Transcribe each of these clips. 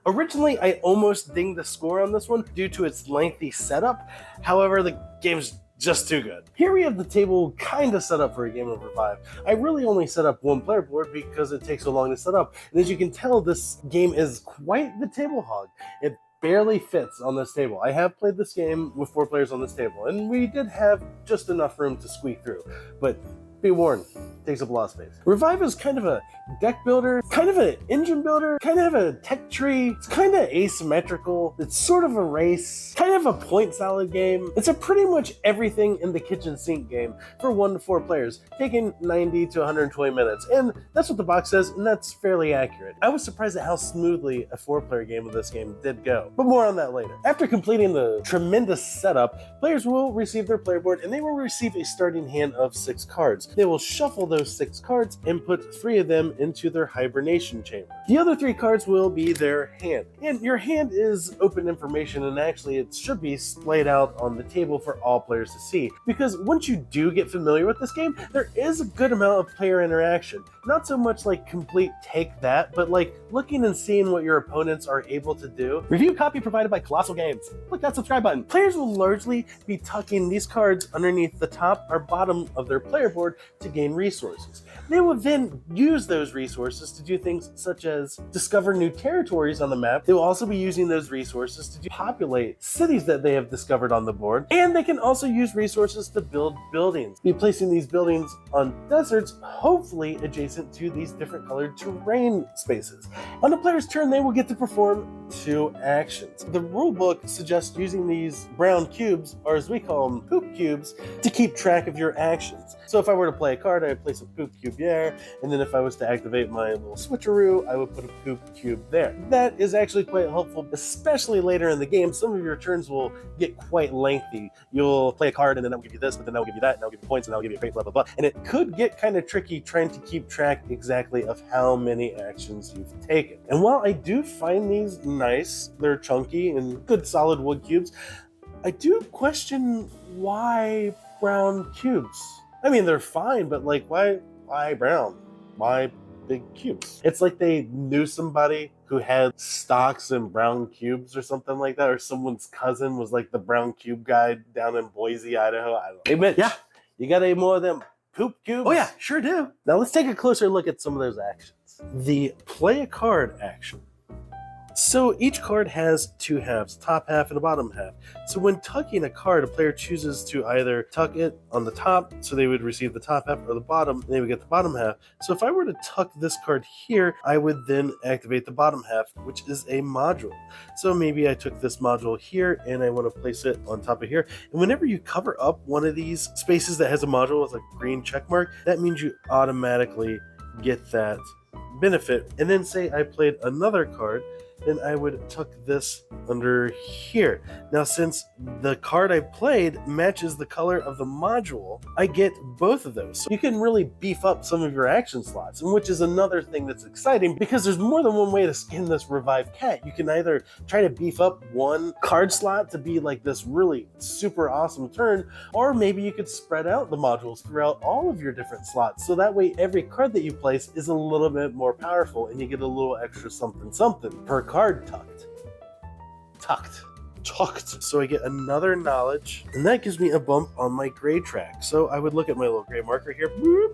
Originally, I almost dinged the score on this one due to its lengthy setup. However, the game's just too good. Here we have the table kind of set up for a game of Revive. I really only set up one player board because it takes so long to set up. And as you can tell, this game is quite the table hog. It barely fits on this table. I have played this game with 4 players on this table, and we did have just enough room to squeak through. But be warned, it takes up a lot of space. Revive is kind of a deck builder, kind of an engine builder, kind of a tech tree. It's kind of asymmetrical. It's sort of a race, kind of a point salad game. It's a pretty much everything in the kitchen sink game for 1 to 4 players, taking 90 to 120 minutes. And that's what the box says, and that's fairly accurate. I was surprised at how smoothly a 4-player game of this game did go, but more on that later. After completing the tremendous setup, players will receive their player board, and they will receive a starting hand of 6 cards. They will shuffle those 6 cards and put 3 of them into their hibernation chamber. The other 3 cards will be their hand. And your hand is open information, and actually it should be splayed out on the table for all players to see. Because once you do get familiar with this game, there is a good amount of player interaction. Not so much like complete take that, but like looking and seeing what your opponents are able to do. Review copy provided by Colossal Games. Click that subscribe button. Players will largely be tucking these cards underneath the top or bottom of their player board to gain resources. They will then use those resources to do things such as discover new territories on the map. They will also be using those resources to populate cities that they have discovered on the board, and they can also use resources to build buildings. Be placing these buildings on deserts, hopefully adjacent to these different colored terrain spaces. On a player's turn, they will get to perform 2 actions. The rulebook suggests using these brown cubes, or as we call them, poop cubes, to keep track of your actions. So if I were to play a card, I would place a poop cube there, and then if I was to activate my little switcheroo, I would put a poop cube there. That is actually quite helpful, especially later in the game. Some of your turns will get quite lengthy. You'll play a card, and then that will give you this, but then that will give you that, and that will give you points, and that will give you a crate, blah, blah, blah. And it could get kind of tricky trying to keep track exactly of how many actions you've taken. And while I do find these nice, they're chunky and good solid wood cubes, I do question why brown cubes. I mean, they're fine, but like, why brown? Why big cubes? It's like they knew somebody who had stocks in brown cubes or something like that, or someone's cousin was like the brown cube guy down in Boise, Idaho. I don't know. Hey, Mitch, yeah, you got any more of them poop cubes? Oh yeah, sure do. Now let's take a closer look at some of those actions. The play a card action. So each card has 2 halves, top half and a bottom half. So when tucking a card, a player chooses to either tuck it on the top, so they would receive the top half, or the bottom, and they would get the bottom half. So if I were to tuck this card here, I would then activate the bottom half, which is a module. So maybe I took this module here, and I want to place it on top of here. And whenever you cover up one of these spaces that has a module with a green check mark, that means you automatically get that benefit. And then say I played another card, then I would tuck this under here. Now, since the card I played matches the color of the module, I get both of those. So you can really beef up some of your action slots, which is another thing that's exciting because there's more than one way to skin this Revive cat. You can either try to beef up one card slot to be like this really super awesome turn, or maybe you could spread out the modules throughout all of your different slots. So that way every card that you place is a little bit more powerful and you get a little extra something per card tucked. So I get another knowledge, and that gives me a bump on my grade track. So I would look at my little gray marker here,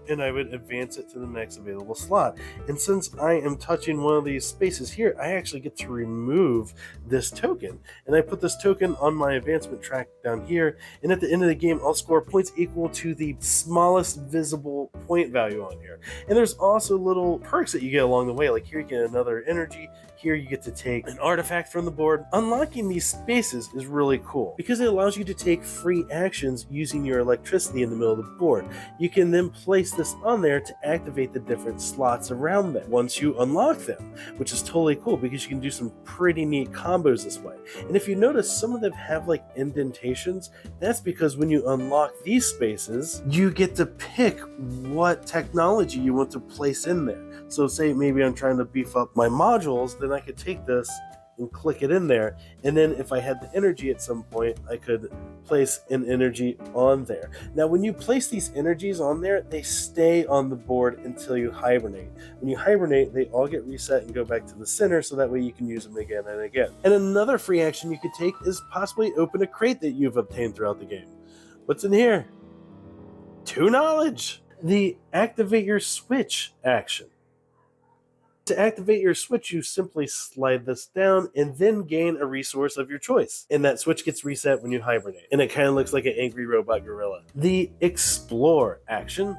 and I would advance it to the next available slot. And since I am touching one of these spaces here, I actually get to remove this token. And I put this token on my advancement track down here, and at the end of the game, I'll score points equal to the smallest visible point value on here. And there's also little perks that you get along the way, like here you get another energy, here you get to take an artifact from the board. Unlocking these spaces is really cool because it allows you to take free actions using your electricity in the middle of the board. You can then place this on there to activate the different slots around them once you unlock them, which is totally cool because you can do some pretty neat combos this way. And if you notice, some of them have like indentations. That's because when you unlock these spaces, you get to pick what technology you want to place in there. So say maybe I'm trying to beef up my modules, then I could take this and click it in there. And then if I had the energy at some point, I could place an energy on there. Now, when you place these energies on there, they stay on the board until you hibernate. When you hibernate, they all get reset and go back to the center, so that way you can use them again and again. And another free action you could take is possibly open a crate that you've obtained throughout the game. What's in here? 2 knowledge. The activate your switch action. To activate your switch, you simply slide this down and then gain a resource of your choice. And that switch gets reset when you hibernate. And it kind of looks like an angry robot gorilla. The explore action.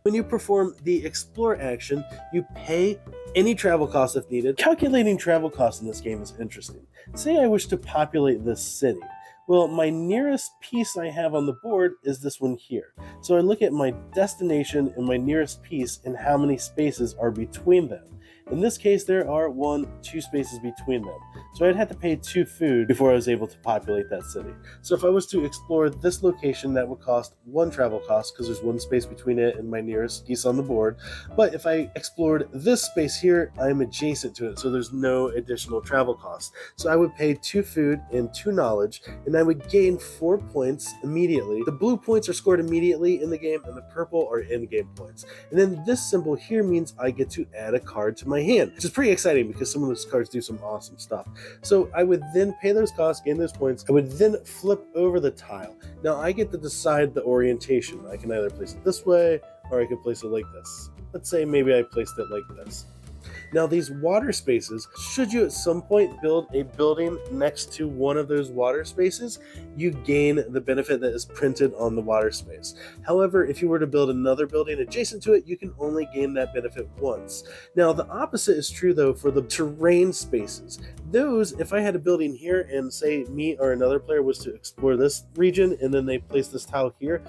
When you perform the explore action, you pay any travel costs if needed. Calculating travel costs in this game is interesting. Say I wish to populate this city. Well, my nearest piece I have on the board is this one here. So I look at my destination and my nearest piece and how many spaces are between them. In this case, there are 2 spaces between them. So I'd have to pay 2 food before I was able to populate that city. So if I was to explore this location, that would cost 1 travel cost because there's 1 space between it and my nearest piece on the board. But if I explored this space here, I'm adjacent to it, so there's no additional travel cost. So I would pay 2 food and 2 knowledge, and I would gain 4 points immediately. The blue points are scored immediately in the game, and the purple are in-game points. And then this symbol here means I get to add a card to my hand, which is pretty exciting because some of those cards do some awesome stuff. So I would then pay those costs, gain those points. I would then flip over the tile. Now I get to decide the orientation. I can either place it this way or I could place it like this. Let's say maybe I placed it like this. Now these water spaces, should you at some point build a building next to one of those water spaces, you gain the benefit that is printed on the water space. However, if you were to build another building adjacent to it, you can only gain that benefit once. Now the opposite is true though for the terrain spaces. Those, if I had a building here and say me or another player was to explore this region and then they place this tile here,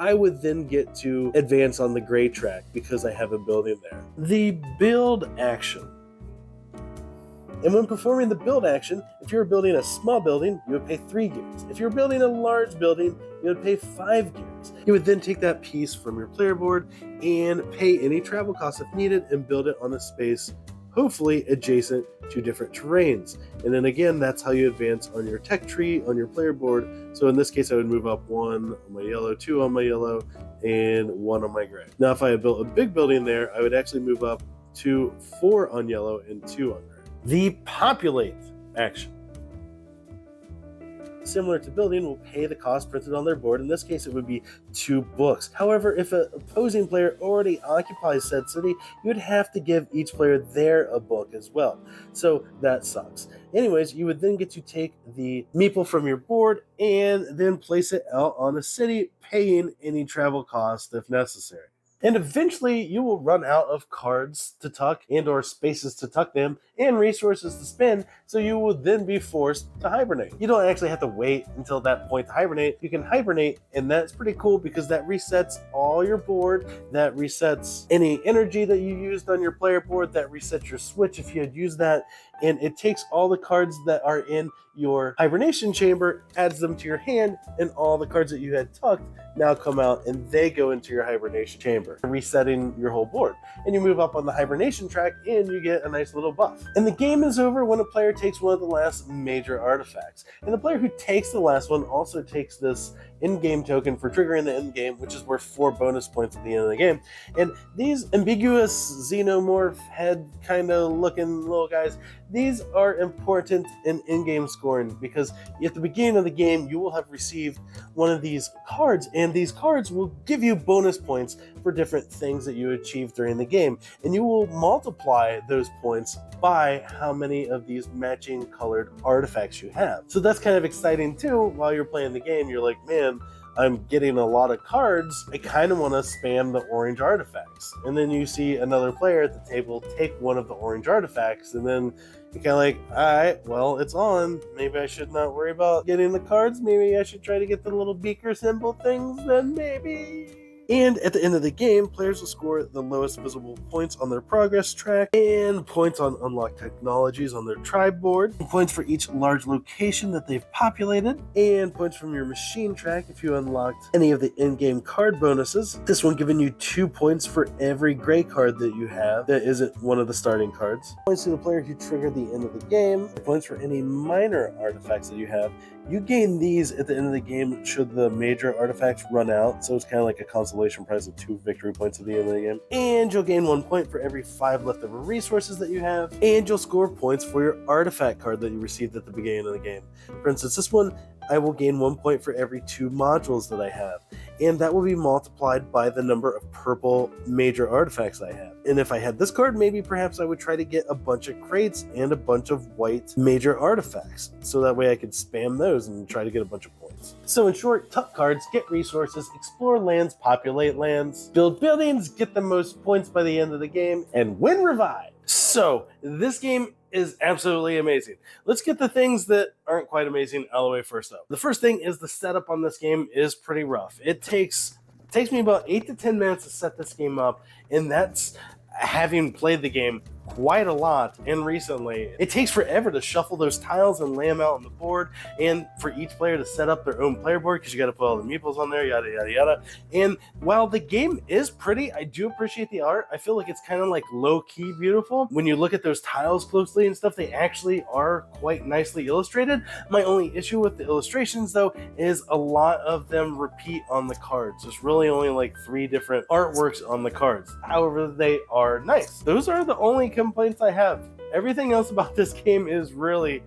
I would then get to advance on the gray track because I have a building there. The build action. And when performing the build action, if you're building a small building, you would pay 3 gears. If you're building a large building, you would pay 5 gears. You would then take that piece from your player board and pay any travel costs if needed and build it on a space hopefully adjacent to different terrains. And then again, that's how you advance on your tech tree on your player board. So in this case, I would move up 1 on my yellow, 2 on my yellow, and 1 on my gray. Now, if I had built a big building there, I would actually move up to 4 on yellow and 2 on gray. The populate action. Similar to building, will pay the cost printed on their board. In this case, it would be 2 books. However, if an opposing player already occupies said city, you would have to give each player a book as well. So that sucks. Anyways, you would then get to take the meeple from your board and then place it out on a city, paying any travel cost if necessary. And eventually you will run out of cards to tuck and or spaces to tuck them and resources to spend, so you will then be forced to hibernate. You don't actually have to wait until that point to hibernate. You can hibernate, and that's pretty cool because that resets all your board, that resets any energy that you used on your player board, that resets your switch if you had used that, and it takes all the cards that are in your hibernation chamber, adds them to your hand, and all the cards that you had tucked now come out and they go into your hibernation chamber, resetting your whole board. And you move up on the hibernation track and you get a nice little buff. And the game is over when a player takes one of the last major artifacts. And the player who takes the last one also takes this in-game token for triggering the end game, which is worth 4 bonus points at the end of the game. And these ambiguous xenomorph head kind of looking little guys, these are important in in-game scoring because at the beginning of the game you will have received one of these cards, and these cards will give you bonus points for different things that you achieve during the game, and you will multiply those points by how many of these matching colored artifacts you have. So that's kind of exciting too. While you're playing the game, you're like, man, I'm getting a lot of cards. I kind of want to spam the orange artifacts. And then you see another player at the table take one of the orange artifacts, and then you're kind of like, all right, well, it's on. Maybe I should not worry about getting the cards. Maybe I should try to get the little beaker symbol things then, maybe. And at the end of the game, players will score the lowest visible points on their progress track, and points on unlocked technologies on their tribe board, and points for each large location that they've populated, and points from your machine track if you unlocked any of the in-game card bonuses. This one giving you 2 points for every gray card that you have that isn't one of the starting cards. Points to the player who triggered the end of the game, points for any minor artifacts that you have. You gain these at the end of the game should the major artifacts run out, so it's kind of like a consolation prize of 2 victory points at the end of the game. And you'll gain 1 point for every 5 leftover resources that you have, and you'll score points for your artifact card that you received at the beginning of the game. For instance, this one, I will gain 1 point for every 2 modules that I have, and that will be multiplied by the number of purple major artifacts I have. And if I had this card, maybe perhaps I would try to get a bunch of crates and a bunch of white major artifacts, so that way I could spam those and try to get a bunch of points. So in short, tuck cards, get resources, explore lands, populate lands, build buildings, get the most points by the end of the game, and win revive. So this game is absolutely amazing. Let's get the things that aren't quite amazing out of the way first though. The first thing is the setup on this game is pretty rough. It takes me about 8 to 10 minutes to set this game up, and that's having played the game quite a lot and recently. It takes forever to shuffle those tiles and lay them out on the board, and for each player to set up their own player board because you got to put all the meeples on there, yada yada yada. And while the game is pretty, I do appreciate the art. I feel like it's kind of like low-key beautiful. When you look at those tiles closely and stuff, they actually are quite nicely illustrated. My only issue with the illustrations though is a lot of them repeat on the cards. There's really only like 3 different artworks on the cards. However, they are nice. Those are the only complaints I have. Everything else about this game is really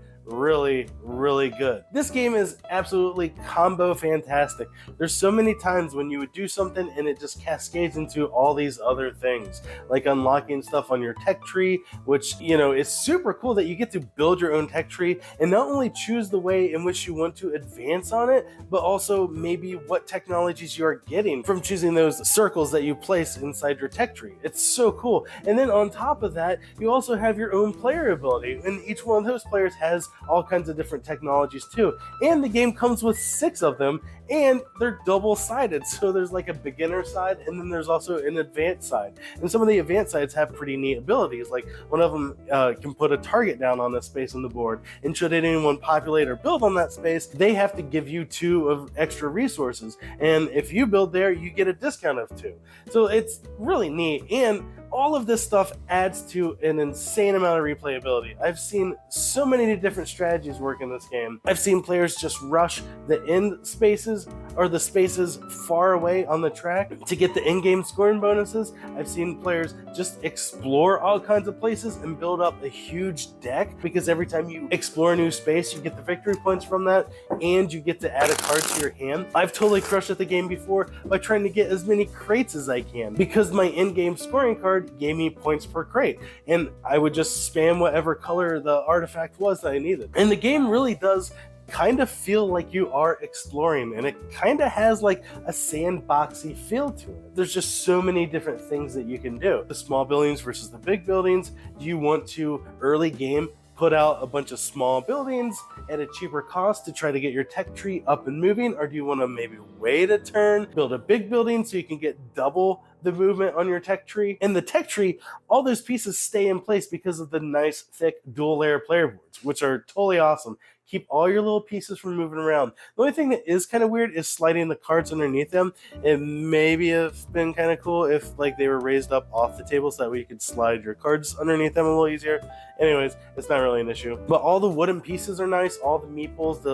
good. This game is absolutely combo fantastic. There's so many times when you would do something and it just cascades into all these other things, like unlocking stuff on your tech tree, which, you know, is super cool that you get to build your own tech tree and not only choose the way in which you want to advance on it, but also maybe what technologies you are getting from choosing those circles that you place inside your tech tree. It's so cool. And then on top of that, you also have your own player ability, and each one of those players has all kinds of different technologies too. And the game comes with 6 of them, and they're double-sided. So there's like a beginner side, and then there's also an advanced side. And some of the advanced sides have pretty neat abilities. Like one of them can put a target down on a space on the board, and should anyone populate or build on that space, they have to give you 2 of extra resources. And if you build there, you get a discount of 2. So it's really neat. And all of this stuff adds to an insane amount of replayability. I've seen so many different strategies work in this game. I've seen players just rush the end spaces or the spaces far away on the track to get the in-game scoring bonuses. I've seen players just explore all kinds of places and build up a huge deck, because every time you explore a new space, you get the victory points from that, and you get to add a card to your hand. I've totally crushed at the game before by trying to get as many crates as I can, because my in-game scoring card gave me points per crate, and I would just spam whatever color the artifact was that I needed. And the game really does kind of feel like you are exploring, and it kind of has like a sandboxy feel to it. There's just so many different things that you can do. The small buildings versus the big buildings. Do you want to early game put out a bunch of small buildings at a cheaper cost to try to get your tech tree up and moving, or do you want to maybe wait a turn, build a big building so you can get double the movement on your tech tree? And the tech tree, all those pieces stay in place because of the nice thick dual layer player boards, which are totally awesome. Keep all your little pieces from moving around. The only thing that is kind of weird is sliding the cards underneath them. It maybe have been kind of cool if like they were raised up off the table so that way you could slide your cards underneath them a little easier. Anyways, it's not really an issue. But all the wooden pieces are nice, all the meeples,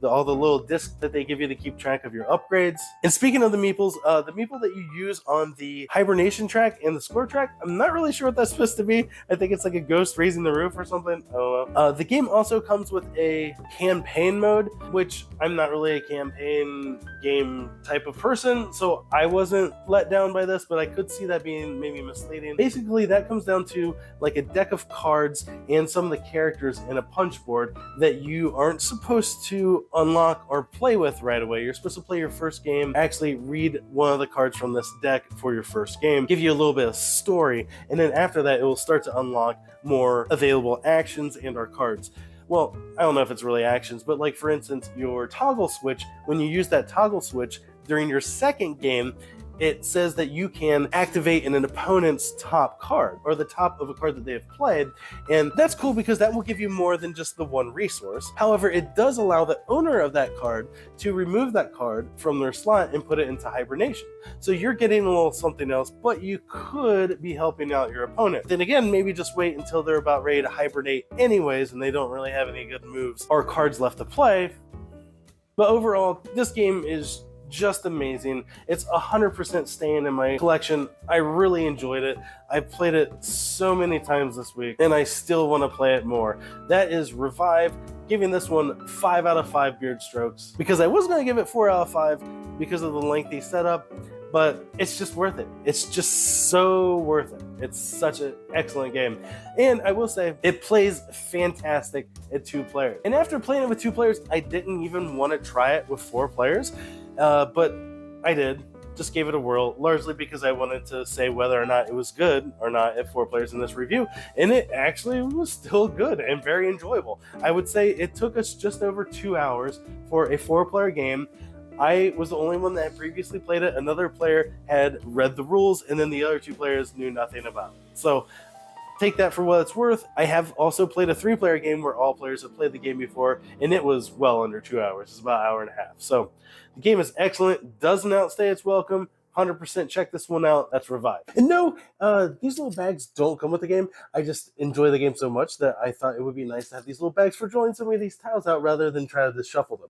all the little discs that they give you to keep track of your upgrades. And speaking of the meeples that you use on the Hibernation track and the score track, I'm not really sure what that's supposed to be. I think it's like a ghost raising the roof or something. I don't know. The game also comes with a campaign mode, which I'm not really a campaign game type of person, so I wasn't let down by this, but I could see that being maybe misleading. Basically, that comes down to like a deck of cards and some of the characters in a punch board that you aren't supposed to unlock or play with right away. You're supposed to play your first game, actually read one of the cards from this deck for your first game, give you a little bit of story, and then after that, it will start to unlock more available actions and our cards. Well, I don't know if it's really actions, but like for instance, your toggle switch, when you use that toggle switch during your second game, it says that you can activate an opponent's top card, or the top of a card that they have played, and that's cool because that will give you more than just the one resource. However, it does allow the owner of that card to remove that card from their slot and put it into hibernation. So you're getting a little something else, but you could be helping out your opponent. Then again, maybe just wait until they're about ready to hibernate anyways and they don't really have any good moves or cards left to play. But overall, this game is just amazing. It's 100% staying in my collection. I really enjoyed it. I've played it so many times this week, and I still want to play it more. That is Revive, giving this one 5 out of 5 beard strokes, because I was going to give it 4 out of 5 because of the lengthy setup, but it's just worth it. It's just so worth it. It's such an excellent game. And I will say, it plays fantastic at 2 players. And after playing it with 2 players, I didn't even want to try it with 4 players, but I did. Just gave it a whirl, largely because I wanted to say whether or not it was good or not at 4 players in this review, and it actually was still good and very enjoyable. I would say it took us just over 2 hours for a 4-player game. I was the only one that had previously played it. Another player had read the rules, and then the other 2 players knew nothing about it. So take that for what it's worth. I have also played a 3-player game where all players have played the game before, and it was well under 2 hours. It's about an hour and a half. So the game is excellent, doesn't outstay its welcome. 100% check this one out. That's Revive. And no, these little bags don't come with the game. I just enjoy the game so much that I thought it would be nice to have these little bags for drawing some of these tiles out rather than try to shuffle them.